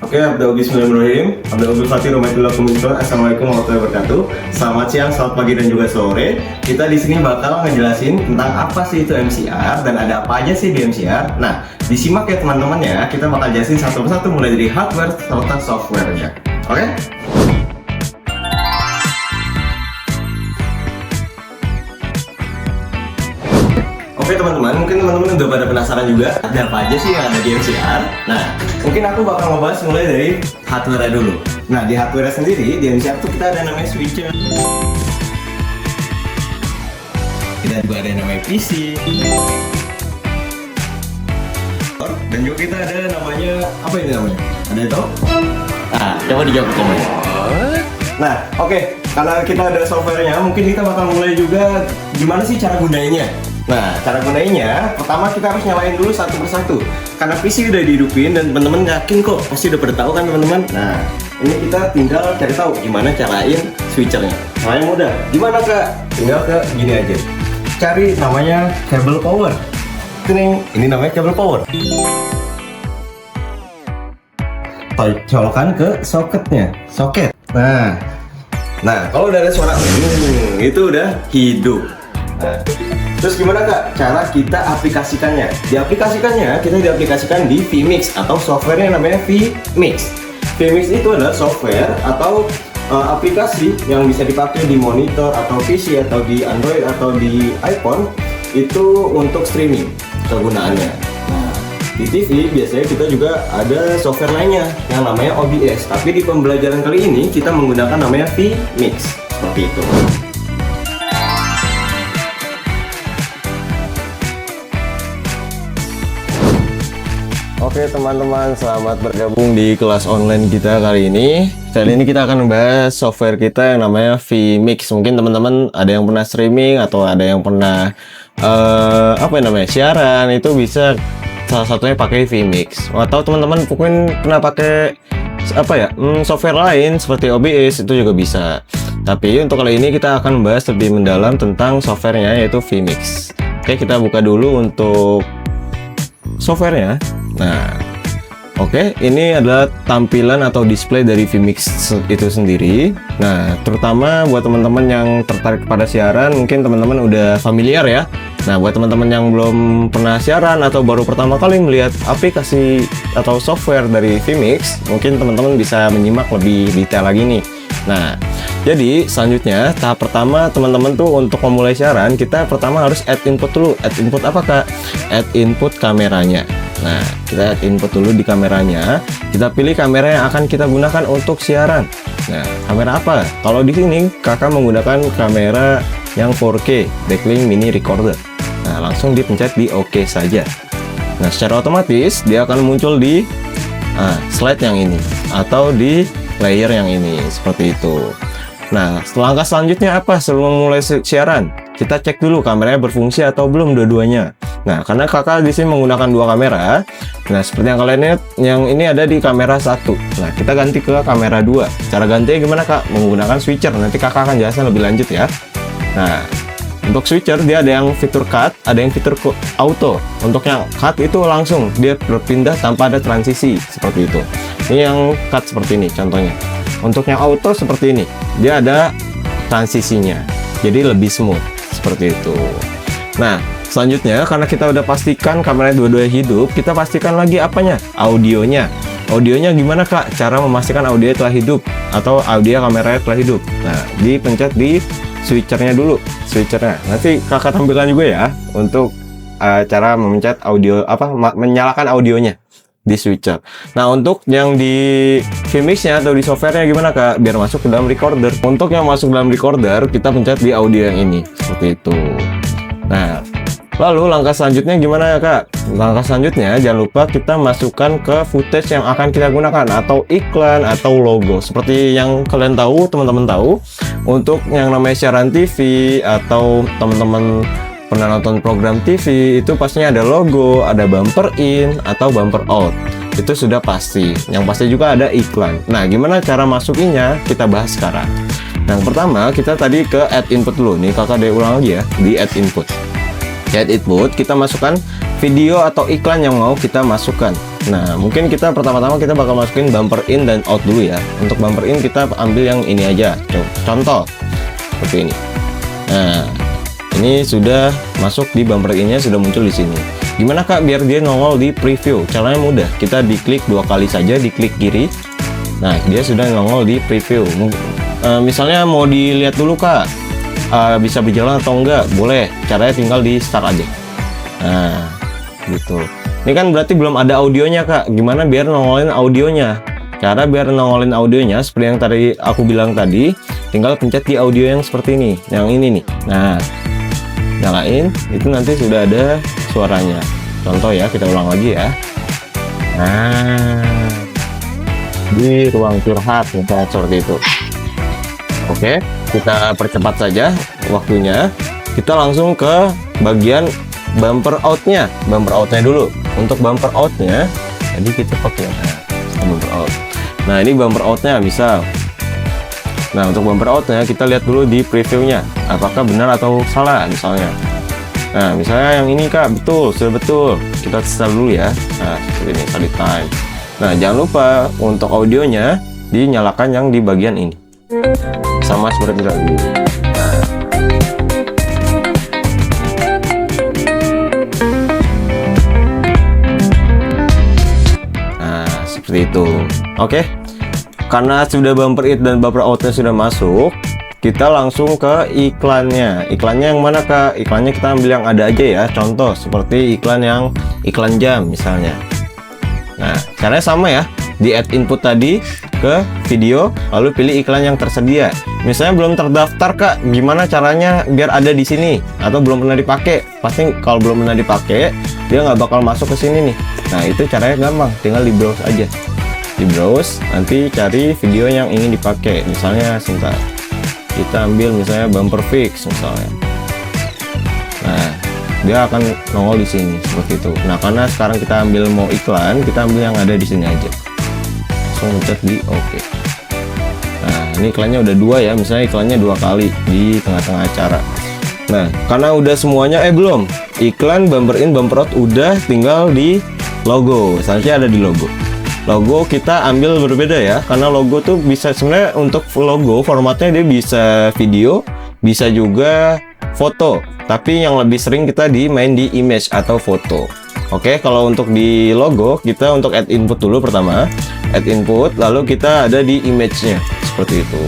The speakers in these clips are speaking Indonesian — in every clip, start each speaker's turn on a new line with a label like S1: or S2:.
S1: Oke, bismillahirrahmanirrahim. Assalamualaikum warahmatullahi wabarakatuh. Selamat siang, selamat pagi, dan juga sore. Kita di sini bakal ngejelasin tentang apa sih itu MCR dan ada apa aja sih di MCR. Nah, disimak ya teman-teman ya. Kita bakal jelasin satu persatu mulai dari hardware serta softwarenya. Oke? Oke teman-teman, mungkin teman-teman udah pada penasaran juga ada apa aja sih yang ada di MCR. Nah, mungkin aku bakal ngebahas mulai dari hardware dulu. Nah, di hardware sendiri, di MCR tuh kita ada namanya switcher. Kita juga ada yang namanya PC. Dan juga kita ada namanya, apa ini namanya? Ada yang tahu? Nah, coba dijawab di komen. Nah, oke. Karena kita ada softwarenya, mungkin kita bakal mulai juga gimana sih cara gunainya. Nah, cara gunainya, pertama kita harus nyalain dulu satu persatu. Karena PC udah dihidupin dan teman-teman yakin kok, pasti udah pada tahu kan teman-teman. Nah, ini kita tinggal cari tahu gimana carain switchernya. Caranya mudah. Gimana Kak? Tinggal ke gini aja. Cari namanya kabel power. Ini namanya kabel power. Colokan ke soketnya. Soket. Nah, kalau udah ada suara itu udah hidup. Nah, terus gimana Kak cara kita aplikasikannya? Kita diaplikasikan di vMix atau softwarenya namanya vMix. vMix itu adalah software atau aplikasi yang bisa dipakai di monitor atau PC atau di Android atau di iPhone itu untuk streaming kegunaannya. Nah, di TV biasanya kita juga ada software lainnya yang namanya OBS. Tapi di pembelajaran kali ini kita menggunakan namanya vMix seperti itu. Oke teman-teman, selamat bergabung di kelas online kita kali ini. Kali ini kita akan membahas software kita yang namanya vMix. Mungkin teman-teman ada yang pernah streaming atau ada yang pernah siaran, itu bisa salah satunya pakai vMix. Atau teman-teman mungkin pernah pakai software lain seperti OBS, itu juga bisa. Tapi untuk kali ini kita akan membahas lebih mendalam tentang softwarenya, yaitu vMix. Oke, kita buka dulu untuk softwarenya. Nah, oke, ini adalah tampilan atau display dari vMix itu sendiri. Nah, terutama buat teman-teman yang tertarik pada siaran, mungkin teman-teman udah familiar ya. Nah, buat teman-teman yang belum pernah siaran atau baru pertama kali melihat aplikasi atau software dari vMix, mungkin teman-teman bisa menyimak lebih detail lagi nih. Nah, jadi selanjutnya tahap pertama teman-teman tuh untuk memulai siaran, kita pertama harus add input dulu. Add input apa Kak? Add input kameranya. Nah, kita add input dulu di kameranya. Kita pilih kamera yang akan kita gunakan untuk siaran. Nah, kamera apa? Kalau di sini Kakak menggunakan kamera yang 4K Backlink Mini Recorder. Nah, langsung dipencet di OK saja. Nah, secara otomatis dia akan muncul di slide yang ini atau di layer yang ini, seperti itu. Nah, langkah selanjutnya apa sebelum mulai siaran? Kita cek dulu kameranya berfungsi atau belum dua-duanya. Nah, karena kakak di sini menggunakan dua kamera. Nah, seperti yang kalian lihat, yang ini ada di kamera 1. Nah, kita ganti ke kamera 2. Cara gantinya gimana Kak? Menggunakan switcher. Nanti kakak akan jelaskan lebih lanjut ya. Nah, untuk switcher dia ada yang fitur cut, ada yang fitur auto. Untuk yang cut itu langsung dia berpindah tanpa ada transisi, seperti itu. Ini yang cut seperti ini contohnya. Untuk yang auto seperti ini, dia ada transisinya, jadi lebih smooth seperti itu. Nah, selanjutnya karena kita udah pastikan kamera dua-duanya hidup, kita pastikan lagi apanya? Audionya. Audionya gimana Kak? Cara memastikan audio telah hidup atau audio kameranya telah hidup. Nah, dipencet di switchernya dulu, switchernya. Nanti kakak tampilkan juga ya untuk cara memencet audio menyalakan audionya di switcher. Nah, untuk yang di vMix-nya atau di softwarenya gimana Kak? Biar masuk ke dalam recorder. Untuk yang masuk dalam recorder, kita pencet di audio yang ini, seperti itu. Nah, lalu langkah selanjutnya gimana ya Kak? Langkah selanjutnya jangan lupa kita masukkan ke footage yang akan kita gunakan atau iklan atau logo. Seperti yang kalian tahu, teman-teman tahu, untuk yang namanya siaran TV atau teman-teman pernah nonton program TV, itu pastinya ada logo, ada bumper in atau bumper out. Itu sudah pasti. Yang pasti juga ada iklan. Nah, gimana cara masukinnya? Kita bahas sekarang. Yang pertama, kita tadi ke add input dulu. Nih, kakak ulang lagi ya, di add input. Di add input, kita masukkan video atau iklan yang mau kita masukkan. Nah, mungkin kita pertama-tama kita bakal masukin bumper in dan out dulu ya. Untuk bumper in kita ambil yang ini aja. Contoh seperti ini. Nah, ini sudah masuk di bumper in-nya, sudah muncul di sini. Gimana Kak biar dia nongol di preview? Caranya mudah. Kita diklik 2 kali saja, diklik kiri. Nah, dia sudah nongol di preview. Misalnya mau dilihat dulu Kak, bisa berjalan atau enggak? Boleh. Caranya tinggal di start aja. Nah, gitu. Ini kan berarti belum ada audionya Kak. Gimana biar nongolin audionya? Cara biar nongolin audionya seperti yang tadi aku bilang tadi, tinggal pencet di audio yang seperti ini, yang ini nih. Nah, nyalain, itu nanti sudah ada suaranya. Contoh ya, kita ulang lagi ya. Nah, di ruang curhat misalnya seperti itu. Oke, kita percepat saja waktunya. Kita langsung ke bagian bumper outnya. Bumper outnya dulu. Untuk bumper outnya, jadi kita pakai bumper out. Nah, ini bumper outnya misal. Nah, untuk bumper outnya kita lihat dulu di previewnya, apakah benar atau salah misalnya. Nah, misalnya yang ini Kak, betul, sudah betul. Kita setel dulu ya. Nah, seperti ini, study time. Nah, jangan lupa untuk audionya dinyalakan yang di bagian ini. Sama seperti tadi. Nah, seperti itu. Oke. Karena sudah bumper in dan bumper outnya sudah masuk, kita langsung ke iklannya. Iklannya yang mana Kak? Iklannya kita ambil yang ada aja ya. Contoh seperti iklan jam misalnya. Nah, caranya sama ya. Di add input tadi ke video, lalu pilih iklan yang tersedia. Misalnya belum terdaftar Kak, gimana caranya biar ada di sini? Atau belum pernah dipakai? Pasti kalau belum pernah dipakai, dia nggak bakal masuk ke sini nih. Nah, itu caranya gampang, tinggal di browse aja. Di browse, nanti cari video yang ingin dipakai. Misalnya sebentar, kita ambil misalnya bumper fix misalnya. Nah, dia akan nongol di sini seperti itu. Nah, karena sekarang kita ambil mau iklan, kita ambil yang ada di sini aja. Langsung pencet di OK. Nah, ini iklannya udah 2 ya, misalnya iklannya 2 kali di tengah-tengah acara. Nah, karena udah semuanya belum. Iklan, bumper in, bumper out udah, tinggal di logo. Selanjutnya ada di logo. Logo kita ambil berbeda ya, karena logo tuh bisa sebenarnya untuk logo formatnya dia bisa video, bisa juga foto. Tapi yang lebih sering kita main di image atau foto. Oke, kalau untuk di logo kita untuk add input dulu pertama, add input, lalu kita ada di image-nya seperti itu.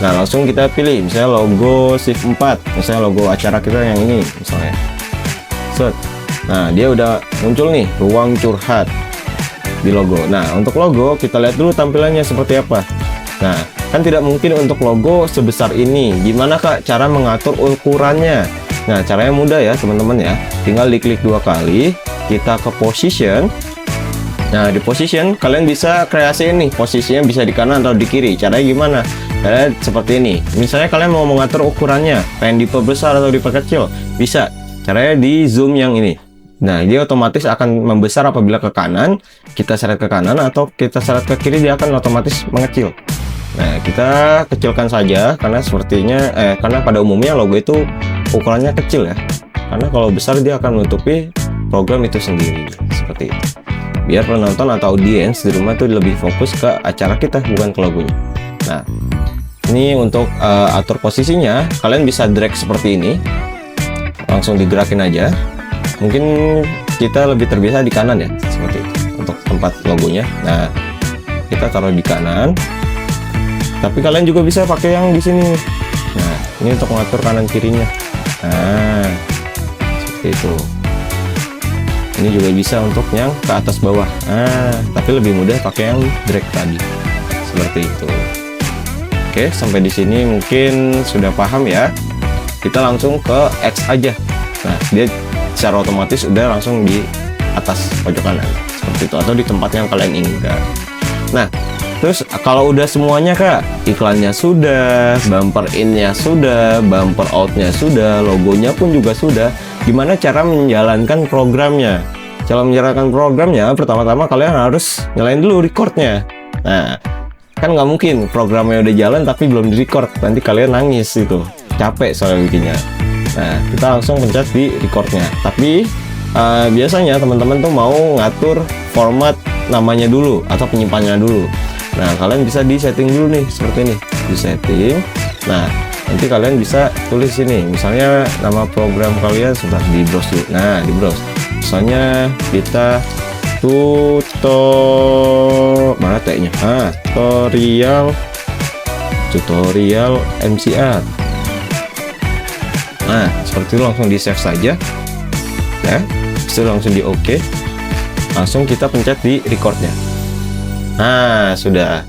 S1: Nah, langsung kita pilih misalnya logo shift 4, misalnya logo acara kita yang ini misalnya. Set. Nah, dia udah muncul nih, ruang curhat di logo. Nah, untuk logo kita lihat dulu tampilannya seperti apa. Nah, kan tidak mungkin untuk logo sebesar ini. Gimana Kak cara mengatur ukurannya? Nah, caranya mudah ya teman-teman ya. Tinggal diklik 2 kali, kita ke position. Nah, di position kalian bisa kreasi ini, posisinya bisa di kanan atau di kiri. Caranya gimana? Caranya seperti ini. Misalnya kalian mau mengatur ukurannya, pengen diperbesar atau diperkecil, bisa. Caranya di zoom yang ini. Nah, dia otomatis akan membesar apabila ke kanan, kita seret ke kanan, atau kita seret ke kiri, dia akan otomatis mengecil. Nah, kita kecilkan saja, karena sepertinya, karena pada umumnya logo itu ukurannya kecil ya. Karena kalau besar dia akan menutupi program itu sendiri, seperti itu. Biar penonton atau audiens di rumah tuh lebih fokus ke acara kita, bukan ke logonya. Nah, ini untuk atur posisinya, kalian bisa drag seperti ini, langsung digerakin aja. Mungkin kita lebih terbiasa di kanan ya, seperti itu untuk tempat logonya. Nah, kita taruh di kanan, tapi kalian juga bisa pakai yang di sini. Nah, ini untuk mengatur kanan kirinya. Nah, seperti itu. Ini juga bisa untuk yang ke atas bawah. Nah, tapi lebih mudah pakai yang drag tadi, seperti itu. Oke, sampai di sini mungkin sudah paham ya. Kita langsung ke X aja. Nah, dia secara otomatis udah langsung di atas pojok kanan seperti itu, atau di tempat yang kalian inginkan. Nah, terus kalau udah semuanya Kak, iklannya sudah, bumper in-nya sudah, bumper out-nya sudah, logonya pun juga sudah, gimana cara menjalankan programnya? Cara menjalankan programnya, pertama-tama kalian harus nyalain dulu recordnya. Nah, kan nggak mungkin programnya udah jalan tapi belum di record, nanti kalian nangis itu, capek soalnya bikinnya. Nah, kita langsung pencet di recordnya. Tapi biasanya teman-teman tuh mau ngatur format namanya dulu atau penyimpanannya dulu. Nah, kalian bisa di setting dulu nih seperti ini, di setting. Nah, nanti kalian bisa tulis sini, misalnya nama program kalian sudah di browse dulu. Nah, di browse. Misalnya kita mana T-nya? Tutorial MCR. Nah, seperti itu langsung di save saja. Ya, itu langsung di OK. Langsung kita pencet di recordnya. Nah, sudah.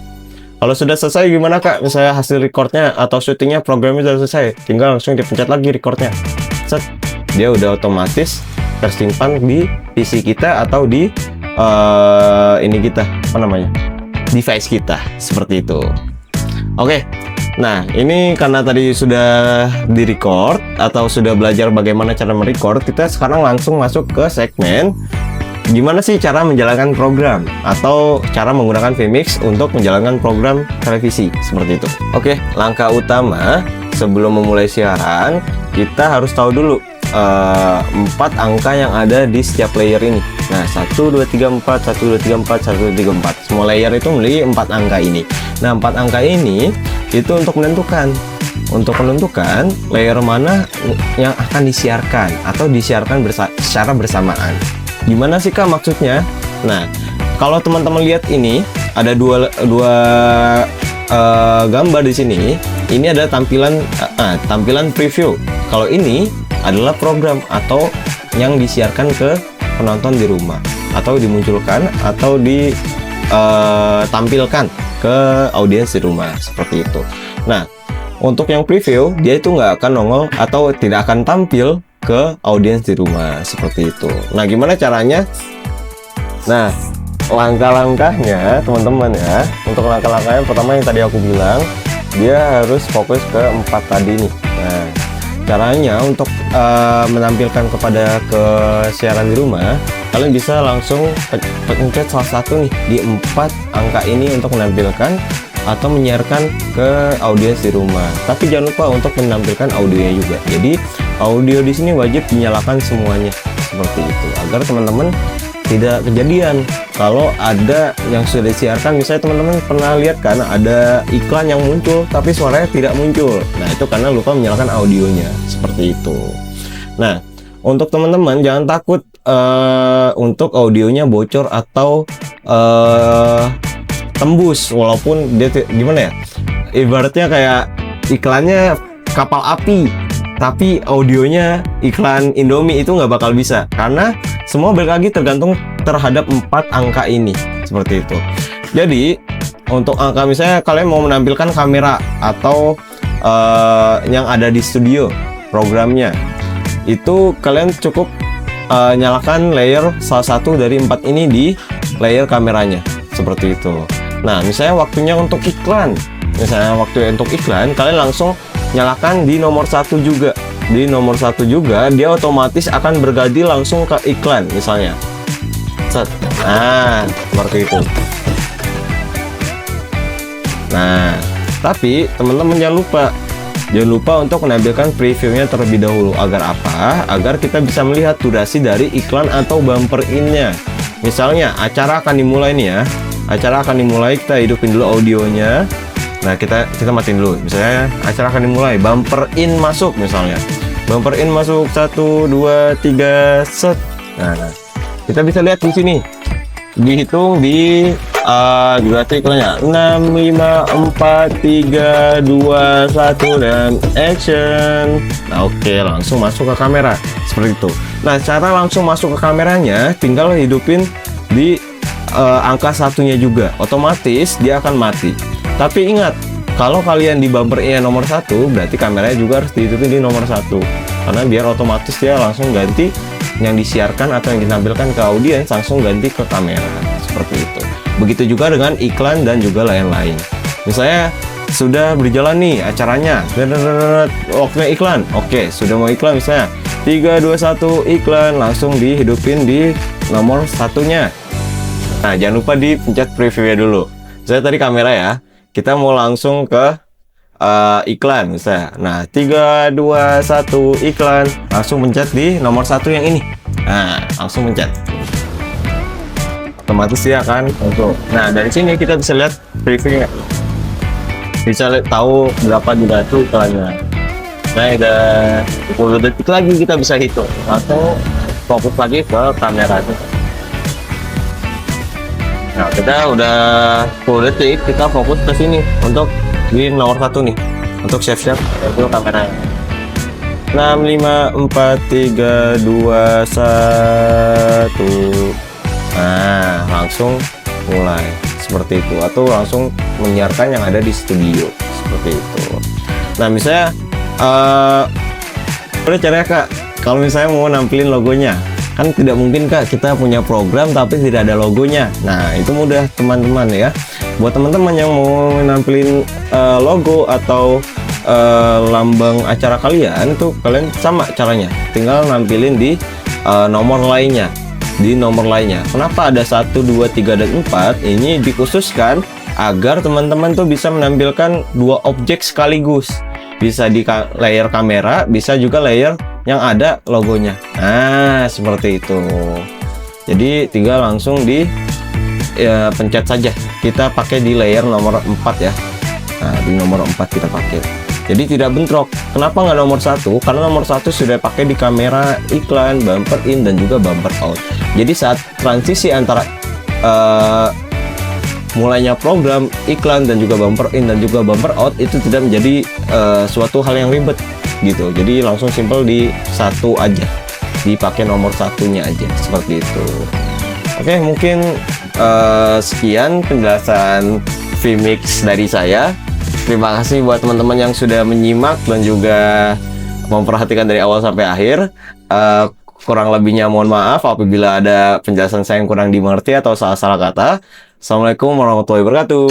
S1: Kalau sudah selesai gimana Kak? Misalnya hasil recordnya atau syutingnya programnya sudah selesai, tinggal langsung dipencet lagi recordnya. Set, dia udah otomatis tersimpan di PC kita atau di ini kita, apa namanya, device kita, seperti itu. Oke. Nah, ini karena tadi sudah di-record atau sudah belajar bagaimana cara merecord, kita sekarang langsung masuk ke segmen gimana sih cara menjalankan program atau cara menggunakan vMix untuk menjalankan program televisi, seperti itu. Oke, langkah utama sebelum memulai siaran, kita harus tahu dulu 4 angka yang ada di setiap layer ini. Nah, 1, 2, 3, 4, 1, 2, 3, 4, 1, 2, 3, 4. Semua layer itu memiliki 4 angka ini. Nah, 4 angka ini itu untuk menentukan layer mana yang akan disiarkan atau disiarkan secara bersamaan. Gimana sih Kak maksudnya? Nah, kalau teman-teman lihat ini ada dua gambar di sini. Ini ada tampilan preview. Kalau ini adalah program atau yang disiarkan ke penonton di rumah atau dimunculkan atau ditampilkan ke audiens di rumah, seperti itu. Nah, untuk yang preview dia itu nggak akan nongol atau tidak akan tampil ke audiens di rumah, seperti itu. Nah, gimana caranya? Nah, langkah-langkahnya teman-teman ya. Untuk langkah-langkahnya pertama yang tadi aku bilang, dia harus fokus ke 4 tadi nih. Nah, caranya untuk menampilkan kepada siaran di rumah, kalian bisa langsung pencet salah satu nih di 4 angka ini untuk menampilkan atau menyiarkan ke audiens di rumah. Tapi jangan lupa untuk menampilkan audionya juga. Jadi audio di sini wajib dinyalakan semuanya, seperti itu, agar teman-teman tidak kejadian kalau ada yang sudah disiarkan. Misalnya teman-teman pernah lihat kan ada iklan yang muncul tapi suaranya tidak muncul. Nah, itu karena lupa menyalakan audionya, seperti itu. Nah, untuk teman-teman jangan takut untuk audionya bocor atau tembus, walaupun dia gimana ya, ibaratnya kayak iklannya kapal api tapi audionya iklan Indomie, itu nggak bakal bisa, karena semua balik lagi tergantung terhadap 4 angka ini, seperti itu. Jadi untuk angka, misalnya kalian mau menampilkan kamera atau yang ada di studio programnya, itu kalian cukup nyalakan layer salah satu dari 4 ini di layer kameranya, seperti itu. Nah, misalnya waktunya untuk iklan, kalian langsung nyalakan di nomor 1 juga. Di nomor 1 juga dia otomatis akan berganti langsung ke iklan, misalnya. Set. Nah, seperti itu. Nah, tapi teman-teman jangan lupa untuk menampilkan previewnya terlebih dahulu. Agar apa? Agar kita bisa melihat durasi dari iklan atau bumper in-nya. Misalnya acara akan dimulai nih ya. Acara akan dimulai, kita hidupin dulu audionya. Nah, kita matiin dulu. Misalnya acara akan dimulai, bumper in masuk misalnya. Bumper in masuk 1 2 3 set. Nah, kita bisa lihat di sini. Dihitung di durasi iklannya 6 5 4 3 2 1 dan action. Nah, oke, langsung masuk ke kamera seperti itu. Nah, cara langsung masuk ke kameranya tinggal hidupin di angka 1-nya juga, otomatis dia akan mati. Tapi ingat, kalau kalian di bumper in nomor 1, berarti kameranya juga harus dihidupin di nomor 1, karena biar otomatis dia langsung ganti yang disiarkan atau yang ditampilkan ke audiens, langsung ganti ke kamera, seperti itu. Begitu juga dengan iklan dan juga lain-lain. Misalnya sudah berjalan nih acaranya, waktunya iklan, oke, sudah mau iklan, misalnya 3 2 1 iklan, langsung dihidupin di nomor 1-nya. Nah, jangan lupa dipencet previewnya dulu. Saya tadi kamera ya, kita mau langsung ke iklan misalnya. Nah, 3 2 1 iklan, langsung pencet di nomor 1 yang ini. Nah, langsung pencet. Otomatis dia akan untuk. Nah, dari sini kita bisa lihat previewnya. Bisa tahu berapa durasi iklannya. Nah, udah 10 detik lagi kita bisa hitung. Langsung fokus lagi ke kamera. Nah, kita udah 10 detik, kita fokus ke sini untuk di nomor 1 nih. Untuk save itu kamera. 6, 5, 4, 3, 2, 1. Nah, langsung mulai seperti itu, atau langsung menyiarkan yang ada di studio seperti itu. Nah, misalnya udah caranya Kak, kalau misalnya mau nampilin logonya, kan tidak mungkin Kak kita punya program tapi tidak ada logonya. Nah, itu mudah teman-teman ya. Buat teman-teman yang mau nampilin logo atau lambang acara kalian, itu kalian sama caranya, tinggal nampilin di nomor lainnya. Kenapa ada 1, 2, 3, dan 4? Ini dikhususkan agar teman-teman tuh bisa menampilkan 2 objek sekaligus. Bisa di layer kamera, bisa juga layer yang ada logonya. Nah, seperti itu. Jadi tinggal langsung di pencet saja. Kita pakai di layer nomor 4 ya. Nah, di nomor 4 kita pakai. Jadi tidak bentrok. Kenapa nggak nomor 1? Karena nomor 1 sudah pakai di kamera iklan, bumper in, dan juga bumper out. Jadi saat transisi antara mulainya program, iklan, dan juga bumper in dan juga bumper out, itu tidak menjadi suatu hal yang ribet gitu. Jadi langsung simple di 1 aja, dipakai nomor 1-nya aja, seperti itu. Oke, mungkin sekian penjelasan vMix dari saya. Terima kasih buat teman-teman yang sudah menyimak dan juga memperhatikan dari awal sampai akhir. Kurang lebihnya mohon maaf apabila ada penjelasan saya yang kurang dimengerti atau salah-salah kata. Assalamualaikum warahmatullahi wabarakatuh.